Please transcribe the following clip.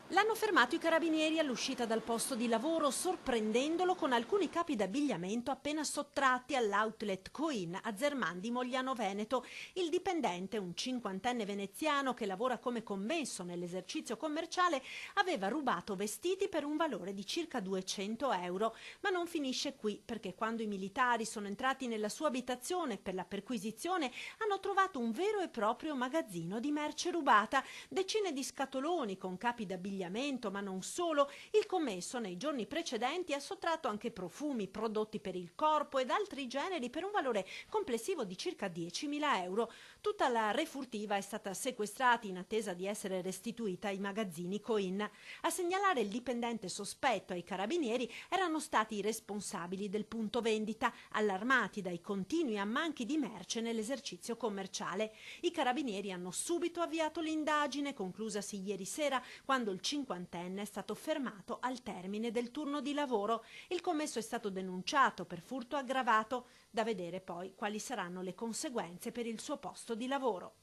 L'hanno fermato i carabinieri all'uscita dal posto di lavoro, sorprendendolo con alcuni capi d'abbigliamento appena sottratti all'outlet Coin a Zermandi Mogliano Veneto. Il dipendente, un cinquantenne veneziano che lavora come commesso nell'esercizio commerciale, aveva rubato vestiti per un valore di circa 200 euro. Ma non finisce qui, perché quando i militari sono entrati nella sua abitazione per la perquisizione hanno trovato un vero e proprio magazzino di merce rubata, decine di scatoloni con capi d'abbigliamento, ma non solo. Il commesso nei giorni precedenti ha sottratto anche profumi, prodotti per il corpo ed altri generi per un valore complessivo di circa 10.000 euro. Tutta la refurtiva è stata sequestrata in attesa di essere restituita ai magazzini Coin. A segnalare il dipendente sospetto ai carabinieri erano stati i responsabili del punto vendita, allarmati dai continui ammanchi di merce nell'esercizio commerciale. I carabinieri hanno subito avviato l'indagine, conclusasi ieri sera, quando il cinquantenne è stato fermato al termine del turno di lavoro. Il commesso è stato denunciato per furto aggravato, da vedere poi quali saranno le conseguenze per il suo posto di lavoro.